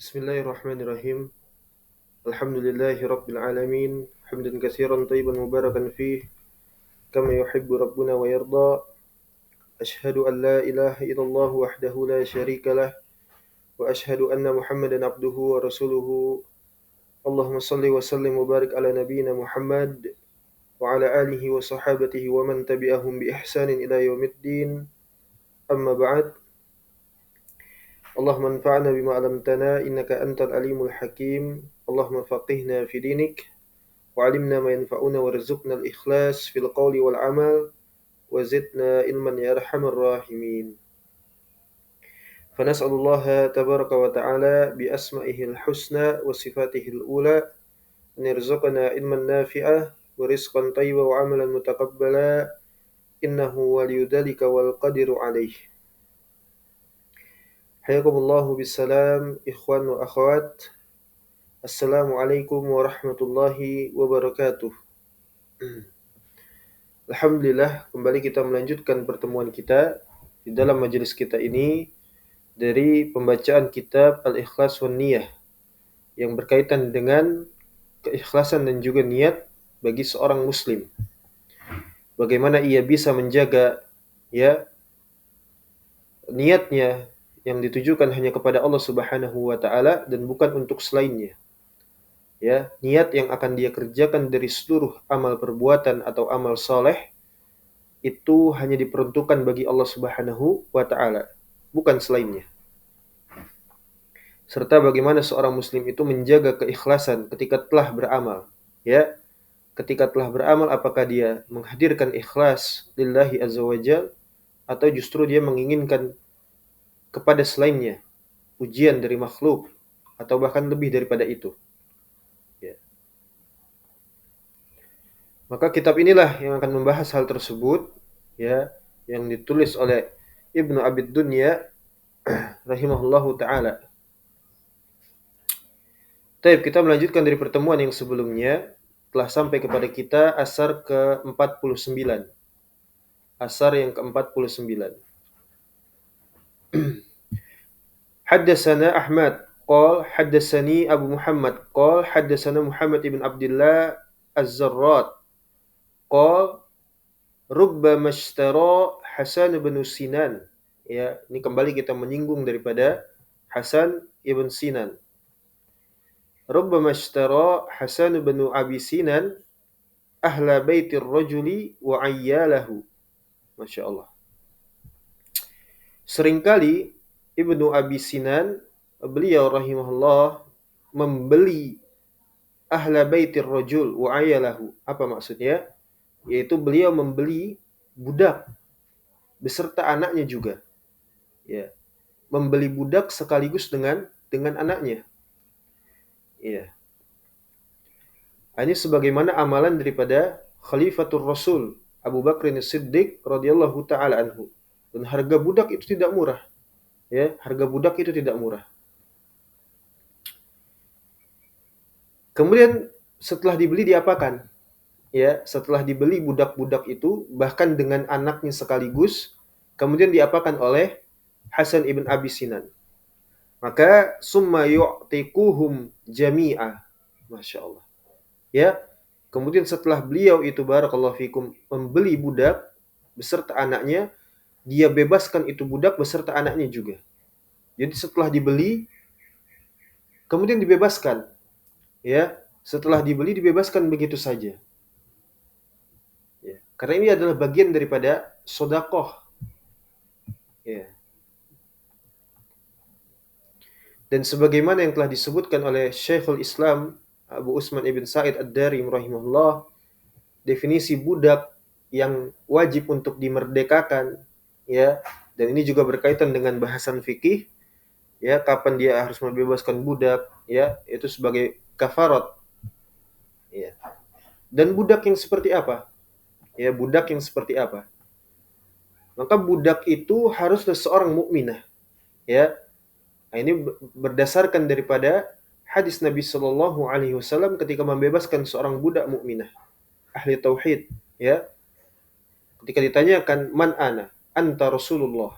Bismillahirrahmanirrahim. Alhamdulillahi rabbil alamin. Hamdan katsiran tayyiban mubarakan fih kama yuhibbu rabbuna wa yarda. Ashhadu an la ilaha illallah wahdahu la syarika lah wa ashhadu anna Muhammadan abduhu wa rasuluhu. Allahumma salli wa sallim wa barik ala nabiyyina Muhammad wa ala alihi wa sahabatihi wa man tabi'ahum bi ihsanin ila yaumiddin. Amma ba'd. اللهم انفعنا بما علمتنا إنك أنت العليم الحكيم اللهم فقهنا في دينك وعلمنا ما ينفعنا وارزقنا الإخلاص في القول والعمل وزدنا علما يا أرحم الراحمين. فنسأل الله تبارك وتعالى بأسمائه الحسنى وصفاته الأولى أن يرزقنا علما نافعا ورزقا طيبا وعملا متقبلا إنه ولي ذلك والقدر عليه. Hayakumullahu bisalam, ikhwan wa akhwat. Assalamualaikum warahmatullahi wabarakatuh. Alhamdulillah, kembali kita melanjutkan pertemuan kita di dalam majelis kita ini dari pembacaan kitab Al-Ikhlas wan Niyah yang berkaitan dengan keikhlasan dan juga niat bagi seorang muslim. Bagaimana ia bisa menjaga niatnya yang ditujukan hanya kepada Allah Subhanahu wa taala dan bukan untuk selainnya. Niat yang akan dia kerjakan dari seluruh amal perbuatan atau amal soleh itu hanya diperuntukkan bagi Allah Subhanahu wa taala, bukan selainnya. Serta bagaimana seorang muslim itu menjaga keikhlasan ketika telah beramal, Ketika telah beramal, apakah dia menghadirkan ikhlas lillahi azza wajal atau justru dia menginginkan kepada selainnya, ujian dari makhluk, atau bahkan lebih daripada itu. Maka kitab inilah yang akan membahas hal tersebut, yang ditulis oleh Ibnu Abid Dunya rahimahullahu ta'ala. Baik, kita melanjutkan dari pertemuan yang sebelumnya, telah sampai kepada kita asar ke-49. Asar yang ke-49. Haddatsana Ahmad qala haddatsani Abu Muhammad qala haddatsana Muhammad ibn Abdullah Az-Zarrat qala rubbama ishtara Hasan bin Sinan. Ini kembali kita menyinggung daripada Hasan ibn Sinan. Rubbama ishtara Hasan bin Abi Sinan ahla baitir rajuli wa ayyalahu. Masya Allah. Seringkali Ibnu Abi Sinan, beliau rahimahullah, membeli ahla baitir rajul wa ayalahu. Apa maksudnya? Yaitu beliau membeli budak beserta anaknya juga. Membeli budak sekaligus dengan anaknya. Ini sebagaimana amalan daripada Khalifatul Rasul Abu Bakr As-Siddiq radhiyallahu taala anhu. Dan harga budak itu tidak murah. Harga budak itu tidak murah. Kemudian setelah dibeli diapakan? Setelah dibeli budak-budak itu bahkan dengan anaknya sekaligus, kemudian diapakan oleh Hasan ibn Abi Sinan. Maka summa yu'tiquhum jami'a. Masya Allah. Kemudian setelah beliau itu barakallahu fikum membeli budak beserta anaknya, dia bebaskan itu budak beserta anaknya juga. Jadi setelah dibeli kemudian dibebaskan. Setelah dibeli dibebaskan begitu saja. Karena ini adalah bagian daripada sedekah. Dan sebagaimana yang telah disebutkan oleh Syekhul Islam Abu Utsman ibn Sa'id Ad-Darim rahimahullah, definisi budak yang wajib untuk dimerdekakan, dan ini juga berkaitan dengan bahasan fikih, kapan dia harus membebaskan budak, itu sebagai kafarat. Dan budak yang seperti apa? Budak yang seperti apa? Maka budak itu haruslah seorang mukminah. Ini berdasarkan daripada hadis Nabi Shallallahu Alaihi Wasallam ketika membebaskan seorang budak mukminah ahli tauhid. Ketika ditanyakan man ana, anta Rasulullah.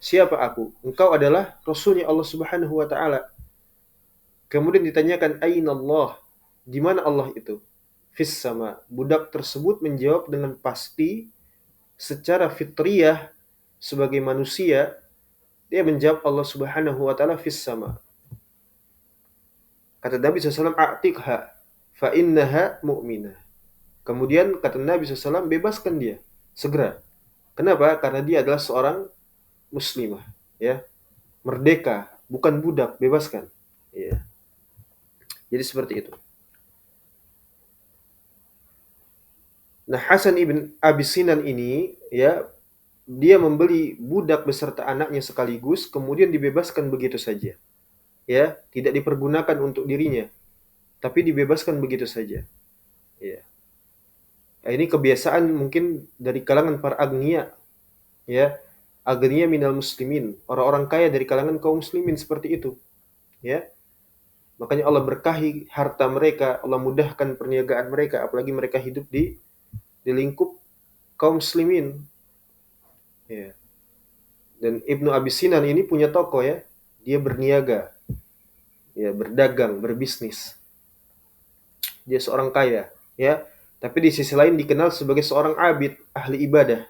Siapa aku? Engkau adalah Rasulnya Allah Subhanahu Wa Taala. Kemudian ditanyakan, Aina Allah? Di mana Allah itu? Fis sama. Budak tersebut menjawab dengan pasti secara fitriyah sebagai manusia, dia menjawab Allah Subhanahu wa taala fis sama. Kata Nabi SAW, "A'tiqha fa innaha mu'minah." Kemudian kata Nabi SAW, bebaskan dia segera. Kenapa? Karena dia adalah seorang muslimah, ya. Merdeka, bukan budak, bebaskan. Ya. Jadi seperti itu. Nah, Hasan ibn Abi Sinan ini, ya, dia membeli budak beserta anaknya sekaligus, kemudian dibebaskan begitu saja. Ya, tidak dipergunakan untuk dirinya, tapi dibebaskan begitu saja. Ya. Nah, ini kebiasaan mungkin dari kalangan para agniya, ya. Agniya minal muslimin, orang-orang kaya dari kalangan kaum muslimin seperti itu, ya. Makanya Allah berkahi harta mereka, Allah mudahkan perniagaan mereka, apalagi mereka hidup di lingkup kaum muslimin. Ya. Dan Ibnu Abi Sinan ini punya toko, ya. Dia berniaga, ya, berdagang, berbisnis. Dia seorang kaya, ya. Tapi di sisi lain dikenal sebagai seorang abid, ahli ibadah.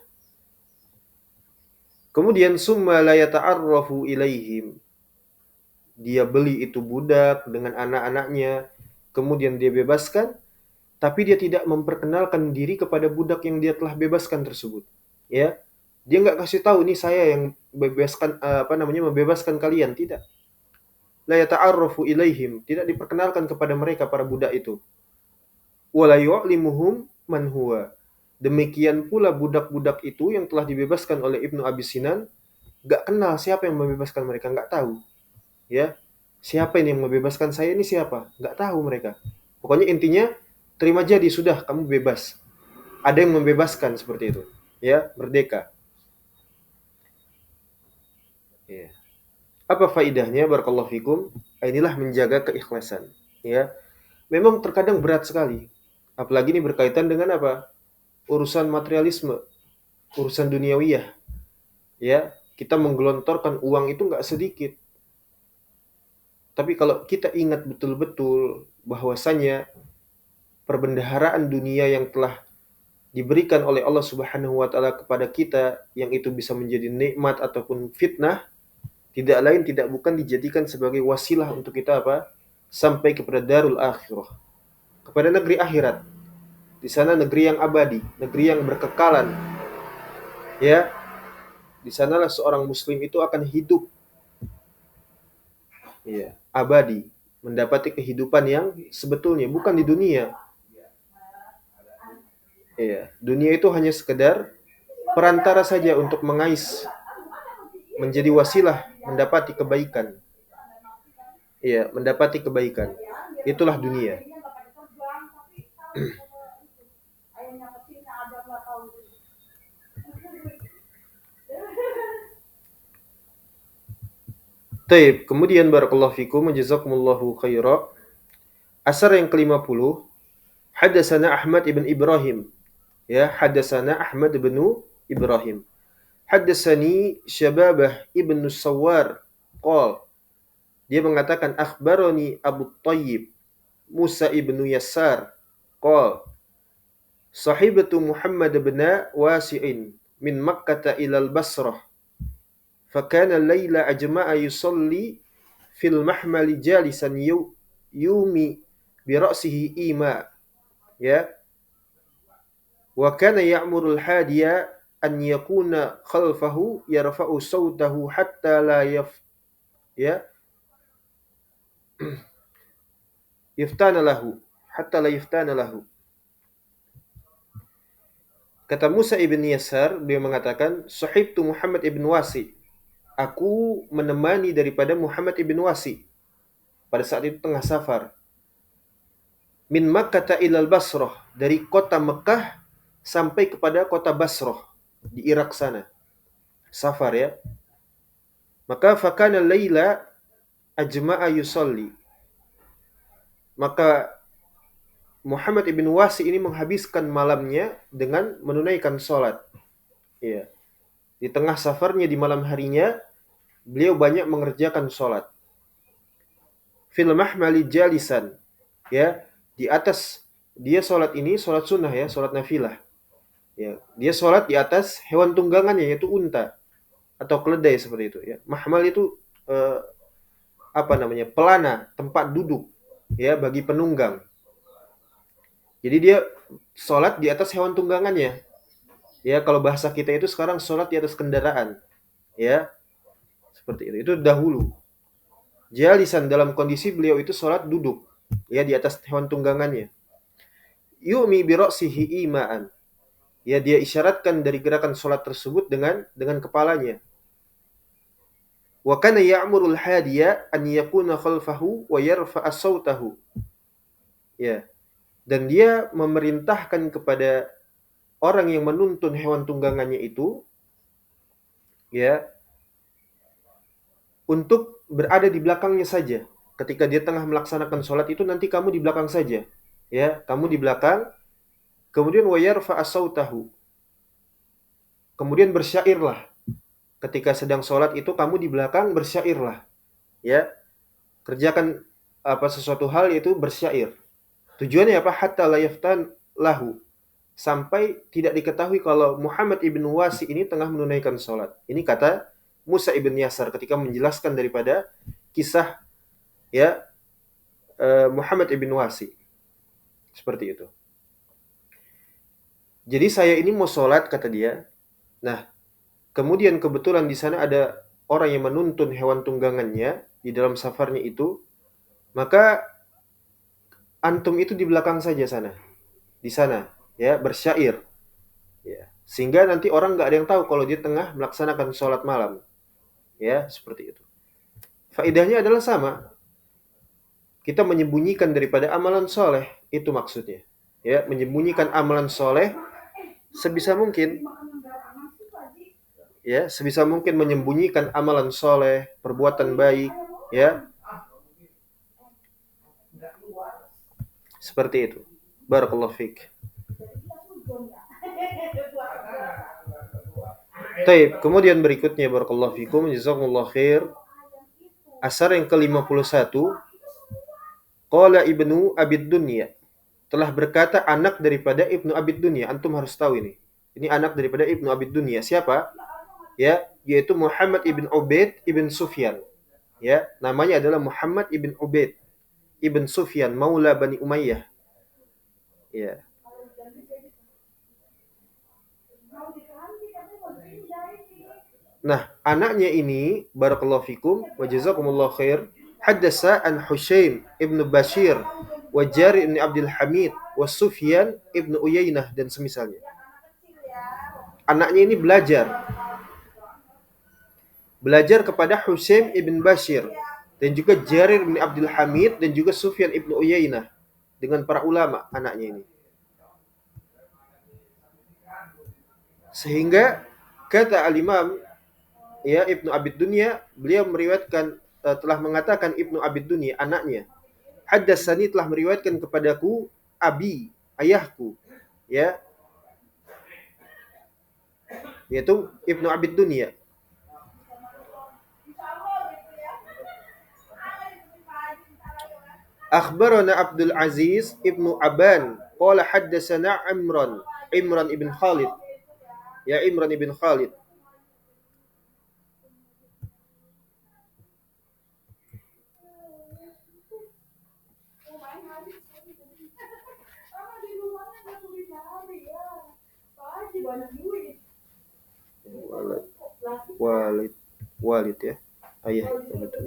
Kemudian summa la yata'arrafu ilaihim. Dia beli itu budak dengan anak-anaknya, kemudian dia bebaskan, tapi dia tidak memperkenalkan diri kepada budak yang dia telah bebaskan tersebut. Ya, dia nggak kasih tahu ini saya yang bebaskan, membebaskan kalian, tidak. La yata'arrafu ilaihim, tidak diperkenalkan kepada mereka para budak itu. Wala yu'limuhum man huwa. Demikian pula budak-budak itu yang telah dibebaskan oleh Ibnu Abi Sinan, nggak kenal siapa yang membebaskan mereka, nggak tahu. Ya, siapa ini yang membebaskan saya, ini siapa? Nggak tahu mereka. Pokoknya intinya, terima jadi, sudah, kamu bebas. Ada yang membebaskan seperti itu. Ya, merdeka. Ya. Apa faidahnya? Barakallahu fikum. Inilah menjaga keikhlasan. Ya, memang terkadang berat sekali. Apalagi ini berkaitan dengan apa? Urusan materialisme, urusan duniawiyah. Ya, kita menggelontorkan uang itu nggak sedikit. Tapi kalau kita ingat betul-betul bahwasanya perbendaharaan dunia yang telah diberikan oleh Allah Subhanahu wa taala kepada kita, yang itu bisa menjadi nikmat ataupun fitnah, tidak lain tidak bukan dijadikan sebagai wasilah untuk kita apa? Sampai kepada darul akhirah, kepada negeri akhirat. Di sana negeri yang abadi, negeri yang berkekalan. Ya, di sanalah seorang muslim itu akan hidup, ya, abadi, mendapati kehidupan yang sebetulnya, bukan di dunia. Ya, dunia itu hanya sekedar perantara saja untuk mengais, menjadi wasilah mendapati kebaikan. Ya, mendapati kebaikan. Itulah dunia. Taib, kemudian barakallahu fikum, jazakumullahu khaira. Asar yang ke-50, hadatsana Ahmad ibn Ibrahim. Ya, hadatsana Ahmad ibn Ibrahim. Hadatsani Syababah ibn Sawar. Qal. Dia mengatakan akhbarani Abu Thayyib Musa ibn Yassar. Qal. Sahibatu Muhammad ibn Wasi'in min Makkah ila al-Basrah. Fakana layla ajma'a yusalli fil mahmali jalisan yumi bi ra'sihi ima, ya, wa kana ya'muru al-hadiya an yakuna khalfahu yarfa'u sawtahu hatta la ya yuftana lahu, hatta la yuftana lahu. Kata Musa ibn Yasar, dia mengatakan sahibtu Muhammad ibn Wasi, aku menemani daripada Muhammad ibn Wasi pada saat itu tengah safar. Min Makkah ilal Basrah, dari kota Mekah sampai kepada kota Basrah di Irak sana. Safar, ya. Maka fakana laila ajma'a yusalli. Maka Muhammad ibn Wasi ini menghabiskan malamnya dengan menunaikan sholat. Ya. Di tengah safarnya, di malam harinya, beliau banyak mengerjakan sholat. fil mahmali jalisan, ya, di atas dia sholat ini sholat sunnah ya, sholat nafilah. Ya, dia sholat di atas hewan tunggangannya yaitu unta atau keledai seperti itu ya. Mahmal itu apa namanya? Pelana, tempat duduk ya bagi penunggang. Jadi dia sholat di atas hewan tunggangannya. Ya, kalau bahasa kita itu sekarang sholat di atas kendaraan. Ya, seperti itu. Itu dahulu. Jalisan dalam kondisi beliau itu sholat duduk. Ya, di atas hewan tunggangannya. Yu'mi bi ra'sihi ima'an. Ya, dia isyaratkan dari gerakan sholat tersebut dengan kepalanya. Wa kana ya'murul hadiya an yakuna khalfahu wa yarfa'a sautahu. Ya. Dan dia memerintahkan kepada orang yang menuntun hewan tunggangannya itu ya untuk berada di belakangnya saja. Ketika dia tengah melaksanakan sholat itu nanti kamu di belakang saja. Ya, kamu di belakang. Kemudian wa yarfa'a sautahu. Kemudian bersyairlah. Ketika sedang sholat itu kamu di belakang bersyairlah. Ya, kerjakan sesuatu hal yaitu bersyair. Tujuannya apa? Hatta la yaftan lahu. Sampai tidak diketahui kalau Muhammad ibn Wasi ini tengah menunaikan sholat. Ini kata Musa ibn Yasar ketika menjelaskan daripada kisah ya Muhammad ibn Wasi. Seperti itu. Jadi saya ini mau sholat kata dia. Nah, kemudian kebetulan di sana ada orang yang menuntun hewan tunggangannya di dalam safarnya itu, maka antum itu di belakang saja sana. Di sana ya bersyair. Ya, sehingga nanti orang nggak ada yang tahu kalau dia tengah melaksanakan sholat malam. Ya, seperti itu. Faedahnya adalah sama. Kita menyembunyikan daripada amalan soleh, itu maksudnya. Ya, menyembunyikan amalan soleh sebisa mungkin. Ya, sebisa mungkin menyembunyikan amalan soleh, perbuatan baik. Ya, seperti itu. Barakallahu fiik. Taib, kemudian berikutnya barakallahu fikum, jazakumullah khair. Asar yang ke-51, qala Ibnu Abid Dunya. Telah berkata anak daripada Ibnu Abid Dunya. Antum harus tahu ini. Ini anak daripada Ibnu Abid Dunya. Siapa? Ya, yaitu Muhammad ibn Ubaid ibn Sufyan. Ya, namanya adalah Muhammad ibn Ubaid ibn Sufyan, maula Bani Umayyah. Ya. Nah, anaknya ini barakallahu fikum wa jazakumullahu khair, haddasa an Hushaim ibn Bashir wa Jari ibn Abdul Hamid wa Sufyan ibn Uyainah dan semisalnya. Anaknya ini belajar kepada Hushaim ibn Bashir dan juga Jarir ibn Abdul Hamid dan juga Sufyan ibn Uyainah dengan para ulama anaknya ini. Sehingga kata al-Imam ya Ibnu Abid Dunya, beliau meriwayatkan telah mengatakan Ibnu Abid Dunya anaknya, haddatsani telah meriwayatkan kepadaku abi, ayahku, ya, yaitu Ibnu Abid Dunya. Akhbarana Abdul Aziz Ibnu Aban qala haddatsana Imran ibn Khalid. Ya, Imran ibn Khalid. Walid ya. Ayah betul.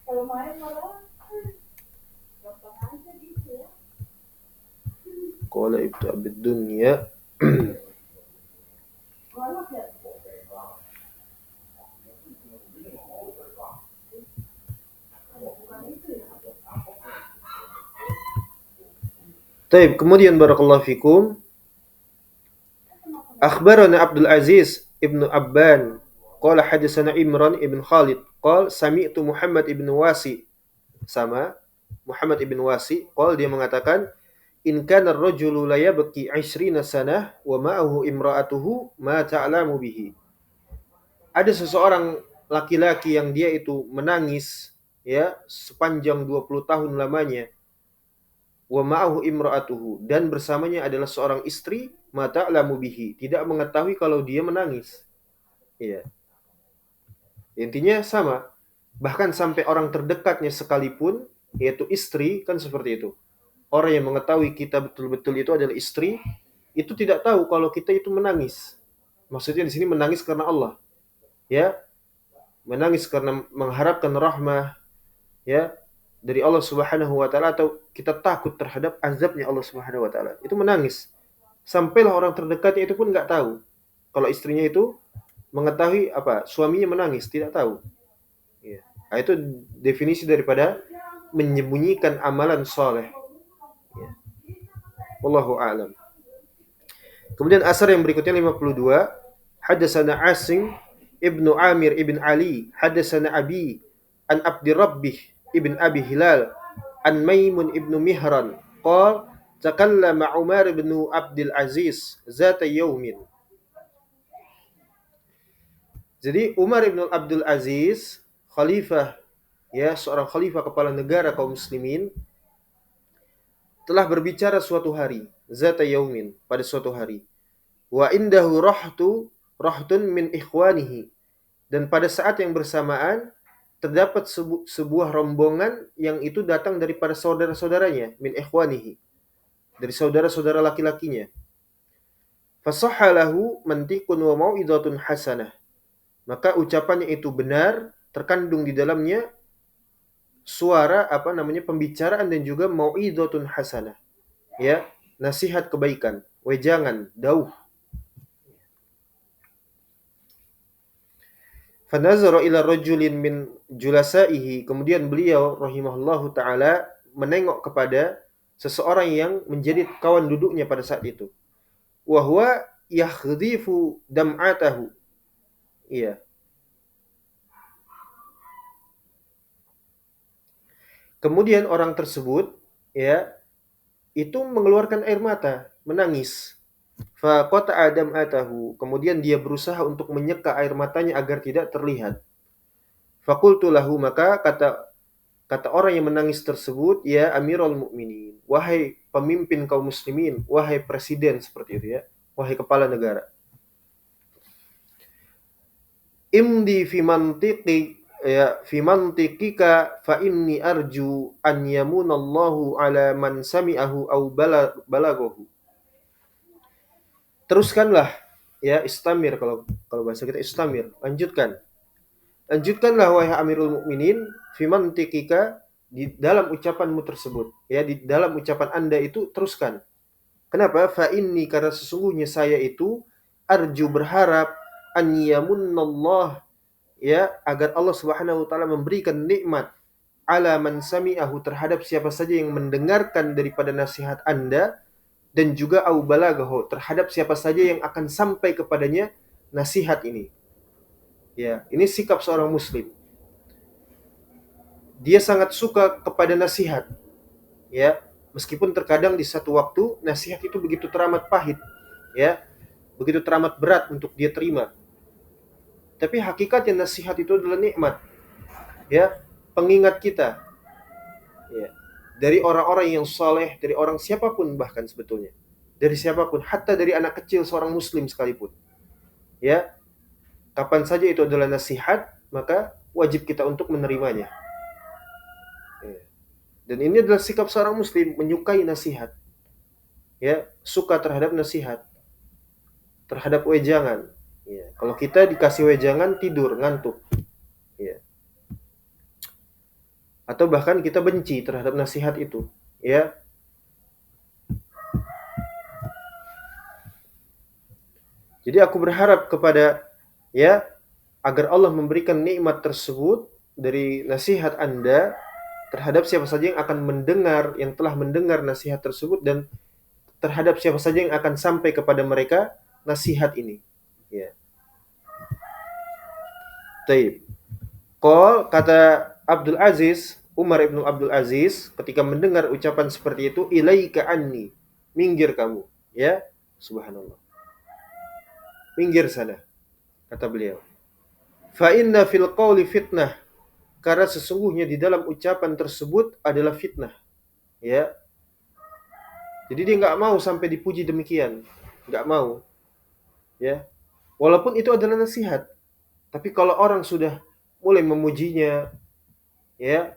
Kalau main malah gampang aja gitu ya. Qala Ibnu Abid Dunya. Taib, kemudian barakallahu fikum. Akhbarana Abdul Aziz Ibnu Abban qala hadatsana Imran ibn Khalid qala sami'tu Muhammad ibn Wasi, sama Muhammad ibn Wasi qala dia mengatakan in kana ar-rajulu la yabki 20 sanah wa ma'ahu imra'atuhu ma ta'lamu bihi. Ada seseorang laki-laki yang dia itu menangis ya sepanjang 20 tahun lamanya, wa ma'ahu imra'atuhu, dan bersamanya adalah seorang istri, mata ta'lamu bihi, tidak mengetahui kalau dia menangis. Ya. Intinya sama. Bahkan sampai orang terdekatnya sekalipun, yaitu istri, kan seperti itu. Orang yang mengetahui kita betul-betul itu adalah istri, itu tidak tahu kalau kita itu menangis. Maksudnya di sini menangis karena Allah. Ya, menangis karena mengharapkan rahmah, ya, dari Allah Subhanahu wa taala, atau kita takut terhadap azabnya Allah Subhanahu wa taala. Itu menangis. Sampailah orang terdekatnya itu pun nggak tahu kalau istrinya itu mengetahui apa suaminya menangis, tidak tahu. Ya. Nah, itu definisi daripada menyembunyikan amalan soleh. Ya. Wallahu a'lam. Kemudian asar yang berikutnya 52, hadatsana Asim ibnu Amir ibn Ali, hadatsana Abi an Abdi Rabbih ibn Abi Hilal an Maimun ibnu Mihran qala takallama Umar ibn Abdul Aziz zata yaumin. Jadi Umar ibn Abdul Aziz, khalifah, ya, seorang khalifah kepala negara kaum muslimin, telah berbicara suatu hari, zata yaumin, pada suatu hari. Wa indahu rahtun min ikhwanihi, dan pada saat yang bersamaan terdapat sebuah rombongan yang itu datang daripada saudara-saudaranya, min ikhwanihi, dari saudara-saudara laki-lakinya. Fasahha lahu mantiqun wa mau'izatun hasanah, maka ucapannya itu benar, terkandung di dalamnya suara pembicaraan dan juga mau'izatun hasanah, ya, nasihat kebaikan, wejangan, dauh. Fanazara ila rajulin min julasaihi, kemudian beliau rahimahullahu taala menengok kepada seseorang yang menjadi kawan duduknya pada saat itu. Wa huwa yakhdifu dam'atahu. Iya. Kemudian orang tersebut, ya, itu mengeluarkan air mata, menangis. Fa qata'a dam'atahu, kemudian dia berusaha untuk menyeka air matanya agar tidak terlihat. Faqultu lahu, maka kata orang yang menangis tersebut, ya Amirul Mukminin, wahai pemimpin kaum muslimin, wahai presiden, seperti itu ya, wahai kepala negara. Imdi fi mantiqi, ya, fi mantiqika fa inni arju an yamunallahu ala man sami'ahu aw balaghahu. Teruskanlah, ya, istamir, kalau bahasa kita istamir, lanjutkanlah wahai Amirul Mukminin, fi mantiqika, di dalam ucapanmu tersebut, ya, di dalam ucapan Anda itu teruskan. Kenapa? Fa inni, karena sesungguhnya saya itu arju, berharap, an yamunallah, ya, agar Allah Subhanahu wa taala memberikan nikmat ala man sami'ahu, terhadap siapa saja yang mendengarkan daripada nasihat Anda, dan juga au balaghahu, terhadap siapa saja yang akan sampai kepadanya nasihat ini. Ya, ini sikap seorang muslim. Dia sangat suka kepada nasihat, ya, meskipun terkadang di satu waktu nasihat itu begitu teramat pahit, ya, begitu teramat berat untuk dia terima. Tapi hakikatnya nasihat itu adalah nikmat, ya, pengingat kita, ya, dari orang-orang yang saleh, dari orang siapapun, bahkan sebetulnya dari siapapun, hatta dari anak kecil seorang muslim sekalipun, ya, kapan saja itu adalah nasihat, maka wajib kita untuk menerimanya. Dan ini adalah sikap seorang muslim, menyukai nasihat, ya, suka terhadap nasihat, terhadap wejangan. Ya. Kalau kita dikasih wejangan tidur, ngantuk, ya. Atau bahkan kita benci terhadap nasihat itu, ya. Jadi aku berharap kepada, ya, agar Allah memberikan nikmat tersebut dari nasihat Anda terhadap siapa saja yang akan mendengar, yang telah mendengar nasihat tersebut, dan terhadap siapa saja yang akan sampai kepada mereka nasihat ini. Ya. Taib. Kata Abdul Aziz, Umar ibn Abdul Aziz, ketika mendengar ucapan seperti itu, ilaika anni, minggir kamu, ya, subhanallah, minggir sana, kata beliau. Fa inna fil qawli fitnah, karena sesungguhnya di dalam ucapan tersebut adalah fitnah. Ya, jadi dia nggak mau sampai dipuji demikian, nggak mau. Ya, walaupun itu adalah nasihat, tapi kalau orang sudah mulai memujinya, ya,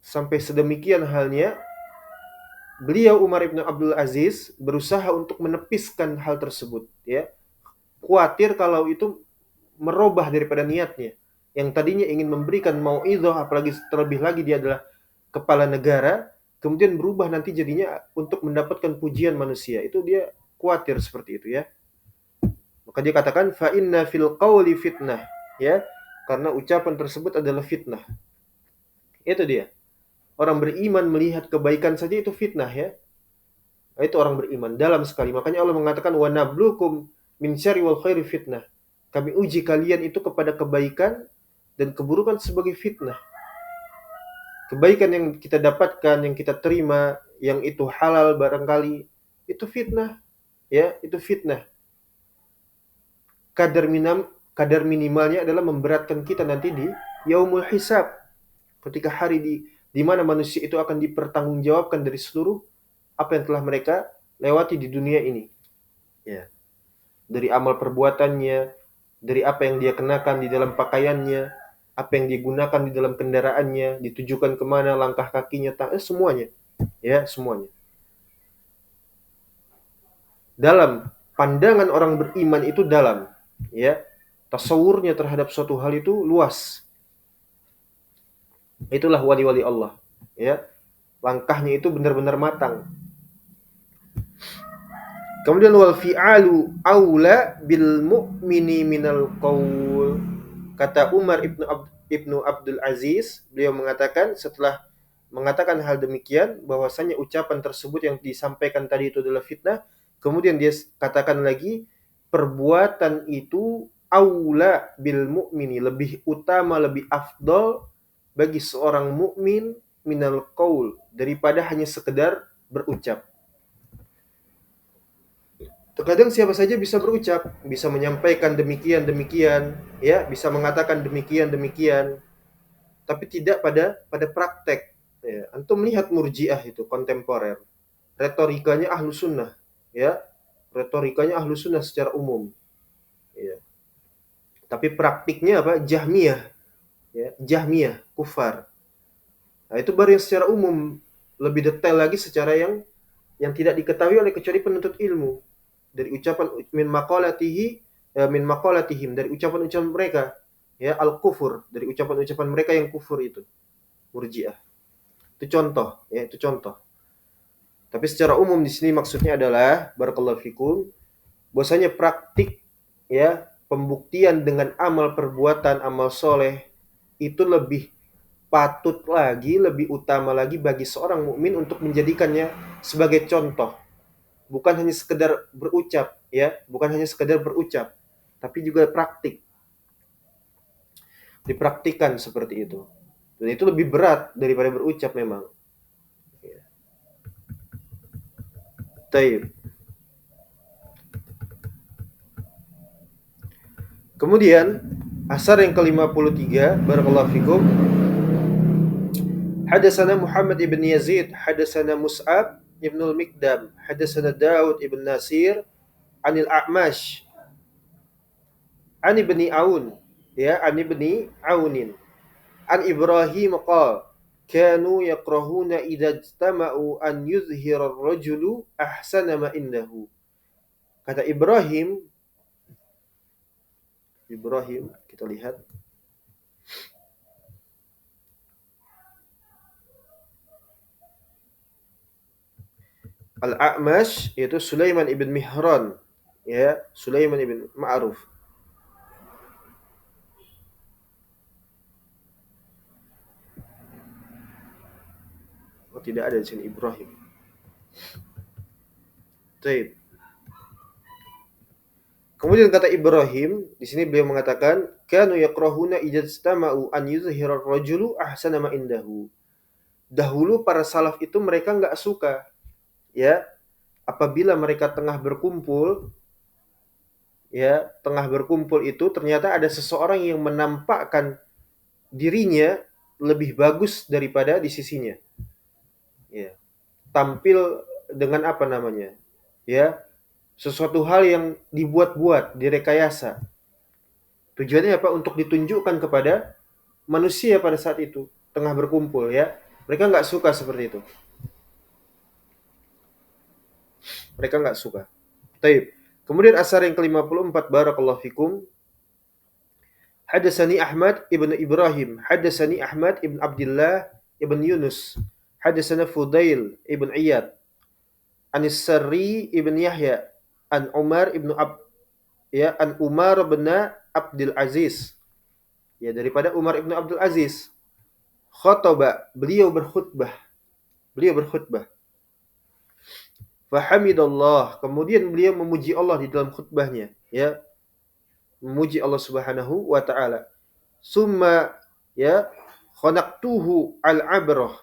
sampai sedemikian halnya, beliau Umar ibn Abdul Aziz berusaha untuk menepiskan hal tersebut. Ya, khawatir kalau itu merubah daripada niatnya. Yang tadinya ingin memberikan mau'izah, apalagi terlebih lagi dia adalah kepala negara, kemudian berubah nanti jadinya untuk mendapatkan pujian manusia. Itu dia khawatir seperti itu ya. Maka dia katakan fa inna fil qawli fitnah, ya. Karena ucapan tersebut adalah fitnah. Itu dia. Orang beriman melihat kebaikan saja itu fitnah ya. Itu orang beriman dalam sekali. Makanya Allah mengatakan wa nablukum min syarri wal khairi fitnah. Kami uji kalian itu kepada kebaikan dan keburukan sebagai fitnah. Kebaikan yang kita dapatkan, yang kita terima, yang itu halal barangkali, itu fitnah, ya, itu fitnah. Kadar minimalnya adalah memberatkan kita nanti di yaumul hisab, ketika hari di mana manusia itu akan dipertanggungjawabkan dari seluruh apa yang telah mereka lewati di dunia ini. Ya. Dari amal perbuatannya, dari apa yang dia kenakan di dalam pakaiannya, apa yang digunakan di dalam kendaraannya, ditujukan kemana langkah kakinya, semuanya, ya semuanya. Dalam pandangan orang beriman itu dalam, ya, tasawurnya terhadap suatu hal itu luas. Itulah wali-wali Allah, ya, langkahnya itu benar-benar matang. Kemudian wal fi'alu aula bil mu'mini minal qaul. Kata Umar ibnu Abdul Aziz, beliau mengatakan setelah mengatakan hal demikian, bahwasanya ucapan tersebut yang disampaikan tadi itu adalah fitnah, kemudian dia katakan lagi, perbuatan itu aula bil mu'mini, lebih utama, lebih afdol bagi seorang mukmin minal qaul, daripada hanya sekedar berucap. Terkadang siapa saja bisa berucap, bisa menyampaikan demikian, ya, bisa mengatakan demikian, tapi tidak pada praktek. Ya. Antum melihat Murji'ah itu kontemporer, retorikanya ahlu sunnah, ya, retorikanya ahlu sunnah secara umum, ya. Tapi praktiknya apa? Jahmiyah, ya, Jahmiyah, kufar. Nah, itu baru yang secara umum, lebih detail lagi secara yang tidak diketahui oleh kecuali penuntut ilmu. Dari ucapan min maqalatihim, dari ucapan-ucapan mereka, ya, al-kufur, dari ucapan-ucapan mereka yang kufur itu, Murji'ah. Itu contoh, ya, itu contoh. Tapi secara umum di sini maksudnya adalah barakallahu fikum, bahwasanya praktik, ya, pembuktian dengan amal perbuatan, amal soleh itu lebih patut lagi, lebih utama lagi bagi seorang mukmin untuk menjadikannya sebagai contoh. Bukan hanya sekedar berucap, ya, bukan hanya sekedar berucap, tapi juga praktik. Dipraktikkan seperti itu. Dan itu lebih berat daripada berucap memang. Ya. Taib. Kemudian asar yang ke-53, barakallahu fikum. Hadatsana Muhammad ibn Yazid, hadatsana Mus'ab ibn al-Mikdam, hadatsana Daud ibn Nasir, anil A'mash, an ibni Aun, ya, an ibni Aunin, an Ibrahim qala kanu yakrahuna idza ijtama'u an yuzhira ar-rajulu ahsana ma indahu. Kata Ibrahim kita lihat, Al-A'mash yaitu Sulaiman ibn Mihran, ya, Sulaiman ibn Ma'ruf. Oh, tidak ada di sini Ibrahim. Baik. Kemudian kata Ibrahim, di sini beliau mengatakan, kanu yakrahuna idza istama'u an yuzhira ar-rajulu ahsana ma indahu. Dahulu para salaf itu mereka enggak suka, ya, apabila mereka tengah berkumpul, ya, tengah berkumpul itu ternyata ada seseorang yang menampakkan dirinya lebih bagus daripada di sisinya. Ya, tampil dengan apa namanya? Ya, sesuatu hal yang dibuat-buat, direkayasa. Tujuannya apa? Untuk ditunjukkan kepada manusia pada saat itu tengah berkumpul ya. Mereka nggak suka seperti itu. Mereka nggak suka. Taib. Kemudian asar yang ke-54 barakallahu fikum. Hadatsani Ahmad ibn Ibrahim, hadatsani Ahmad ibn Abdullah ibn Yunus, hadatsana Fudail ibn Iyad, Anis Sarri ibn Yahya, an Umar ibn an Umar bin Abdul Aziz. Ya, daripada Umar ibn Abdul Aziz. Khotbah, beliau berkhutbah. Beliau berkhutbah. Fahamidallah, kemudian beliau memuji Allah di dalam khutbahnya, ya, memuji Allah Subhanahu wa taala. Summa ya khanaqtuhu al-abrah.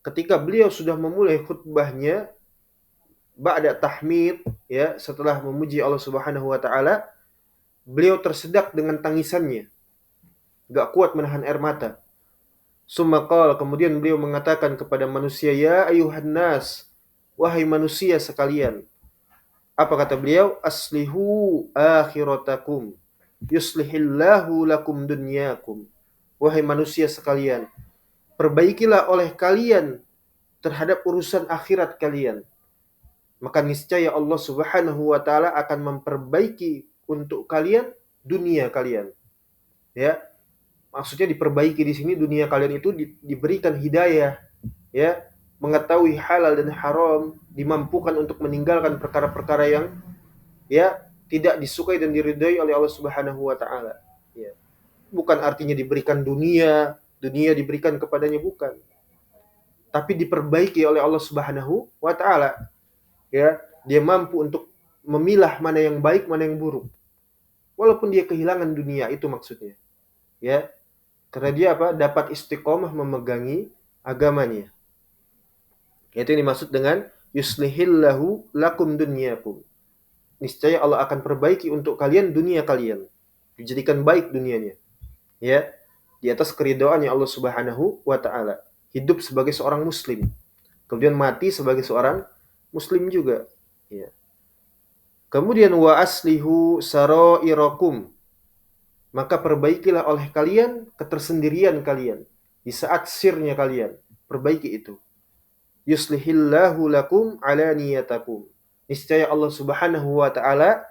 Ketika beliau sudah memulai khutbahnya ba'da tahmid, ya, setelah memuji Allah Subhanahu wa taala, beliau tersedak dengan tangisannya, enggak kuat menahan air mata. Summa qala, kemudian beliau mengatakan kepada manusia, ya ayuhan nas, wahai manusia sekalian. Apa kata beliau? Aslihu akhiratakum yuslihillahu lakum dunyakum. Wahai manusia sekalian, perbaikilah oleh kalian terhadap urusan akhirat kalian. Maka niscaya Allah Subhanahu wa taala akan memperbaiki untuk kalian dunia kalian. Ya. Maksudnya diperbaiki di sini dunia kalian itu diberikan hidayah, ya, mengetahui halal dan haram, dimampukan untuk meninggalkan perkara-perkara yang ya tidak disukai dan diridhai oleh Allah Subhanahu wa taala. Ya. Bukan artinya diberikan dunia diberikan kepadanya, bukan. Tapi diperbaiki oleh Allah Subhanahu wa taala. Ya, dia mampu untuk memilah mana yang baik, mana yang buruk. Walaupun dia kehilangan dunia, itu maksudnya. Ya. Karena dia apa? Dapat istiqomah memegangi agamanya. Itu yang dimaksud dengan yuslihillahu lakum dunyakum. Niscaya Allah akan perbaiki untuk kalian dunia kalian. Dijadikan baik dunianya. Ya, di atas keridhaannya Allah Subhanahu wa taala. Hidup sebagai seorang muslim, kemudian mati sebagai seorang muslim juga, ya. Kemudian wa aslihu sarairakum, maka perbaikilah oleh kalian ketersendirian kalian di saat sirnya kalian, perbaiki itu. Yuslihillahu lakum alaniyatakum, niscaya Allah Subhanahu wa taala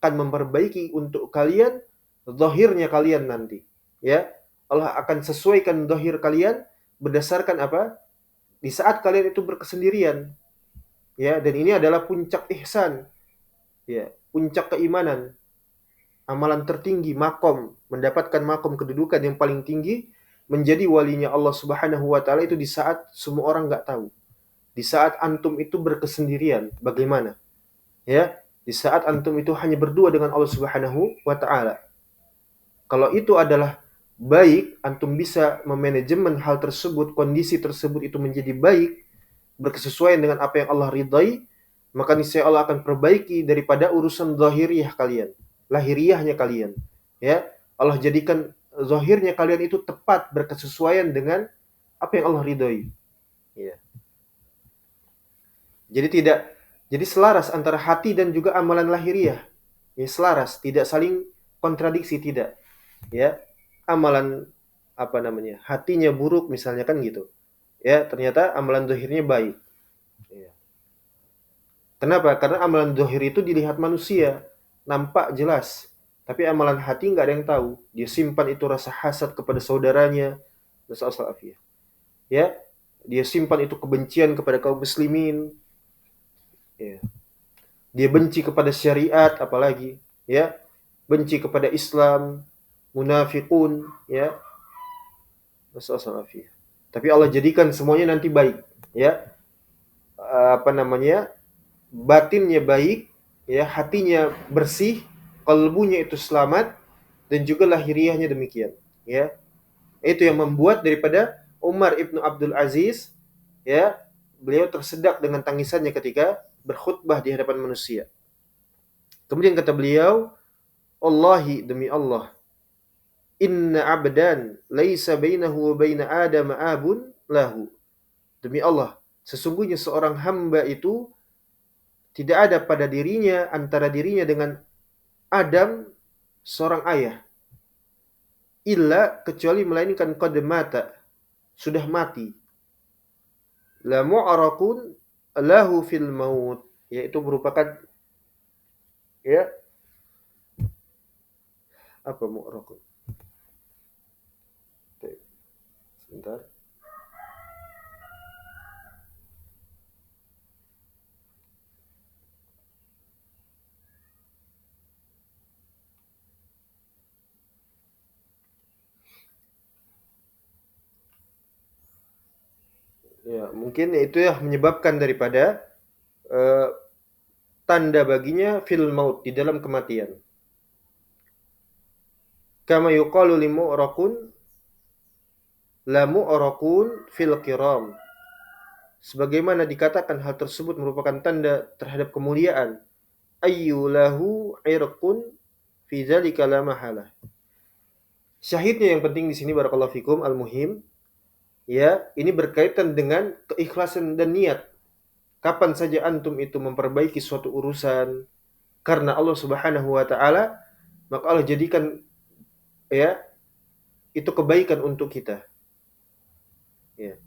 akan memperbaiki untuk kalian zahirnya kalian nanti, ya. Allah akan sesuaikan zahir kalian berdasarkan apa? Di saat kalian itu berkesendirian. Ya, dan ini adalah puncak ihsan. Ya, puncak keimanan. Amalan tertinggi, makom, mendapatkan makom kedudukan yang paling tinggi, menjadi walinya Allah Subhanahu wa taala itu di saat semua orang enggak tahu. Di saat antum itu berkesendirian, bagaimana? Ya, di saat antum itu hanya berdua dengan Allah Subhanahu wa taala. Kalau itu adalah baik, antum bisa memanajemen hal tersebut, kondisi tersebut itu menjadi baik, berkesesuaian dengan apa yang Allah ridai, maka niscaya Allah akan perbaiki daripada urusan zahiriyah kalian, lahiriahnya kalian. Ya, Allah jadikan zahirnya kalian itu tepat berkesesuaian dengan apa yang Allah ridai. Ya. Jadi selaras antara hati dan juga amalan lahiriah. Ya, selaras, tidak saling kontradiksi, tidak. Ya, amalan apa namanya? Hatinya buruk misalnya kan gitu. Ya, ternyata amalan zahirnya baik. Ya. Kenapa? Karena amalan zahir itu dilihat manusia, nampak jelas. Tapi amalan hati nggak ada yang tahu. Dia simpan itu rasa hasad kepada saudaranya, nasallallahu. Ya, dia simpan itu kebencian kepada kaum muslimin. Ya. Dia benci kepada syariat, apalagi, ya, benci kepada Islam, munafiqun, ya, nasallallahu. Tapi Allah jadikan semuanya nanti baik, ya. Apa namanya? Batinnya baik, ya, hatinya bersih, kalbunya itu selamat, dan juga lahiriahnya demikian, ya. Itu yang membuat daripada Umar ibnu Abdul Aziz, ya, beliau tersedak dengan tangisannya ketika berkhutbah di hadapan manusia. Kemudian kata beliau, Allahi, demi Allah, inna abdan laisa bainahu wa baina Adam abun lahu. Demi Allah, sesungguhnya seorang hamba itu tidak ada pada dirinya, antara dirinya dengan Adam, seorang ayah. Illa, kecuali melainkan qad mata, sudah mati. La mu'arakun lahu fil maut, yaitu merupakan, ya, apa mu'arakun? Sebentar. Ya, mungkin itu yang menyebabkan daripada eh, tanda baginya fil maut, di dalam kematian. Kama yuqalu limu'rakun la mu'rakun fil kiram. Sebagaimana dikatakan hal tersebut merupakan tanda terhadap kemuliaan. Ayyu lahu irqun fi dzalika la mahalah. Syahidnya yang penting di sini barakallahu fikum al-muhim, ya, ini berkaitan dengan keikhlasan dan niat. Kapan saja antum itu memperbaiki suatu urusan karena Allah Subhanahu wa taala, maka Allah jadikan, ya, itu kebaikan untuk kita. Ya.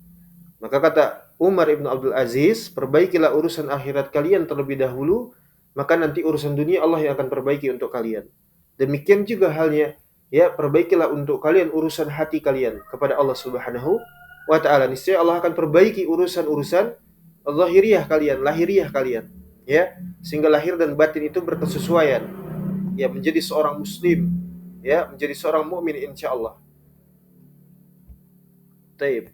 Maka kata Umar ibn Abdul Aziz, perbaikilah urusan akhirat kalian terlebih dahulu, maka nanti urusan dunia Allah yang akan perbaiki untuk kalian. Demikian juga halnya, ya, perbaikilah untuk kalian urusan hati kalian kepada Allah Subhanahu wa taala. Niscaya Allah akan perbaiki urusan-urusan zahiriyah kalian, lahiriah kalian, ya, sehingga lahir dan batin itu berkesesuaian, ya, menjadi seorang muslim, ya, menjadi seorang mukmin insyaallah. Taib.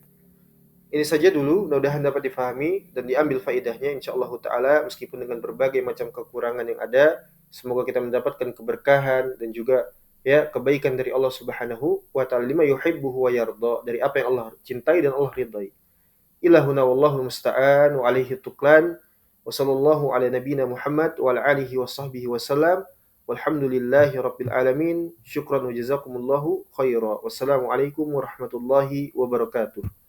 Ini saja dulu, mudah-mudahan dapat difahami dan diambil faedahnya insyaallah taala, meskipun dengan berbagai macam kekurangan yang ada. Semoga kita mendapatkan keberkahan dan juga, ya, kebaikan dari Allah Subhanahu wa taala, lima yuhibbuhu wa yarda, dari apa yang Allah cintai dan Allah ridai. Ilahuna wallahu musta'an wa alaihi tuklan. Wa sallallahu ala nabiyyina Muhammad wa ala alihi wa sahbihi wasallam. Walhamdulillahi rabbil alamin. Syukran wa jazakumullahu khaira. Wassalamualaikum warahmatullahi wabarakatuh.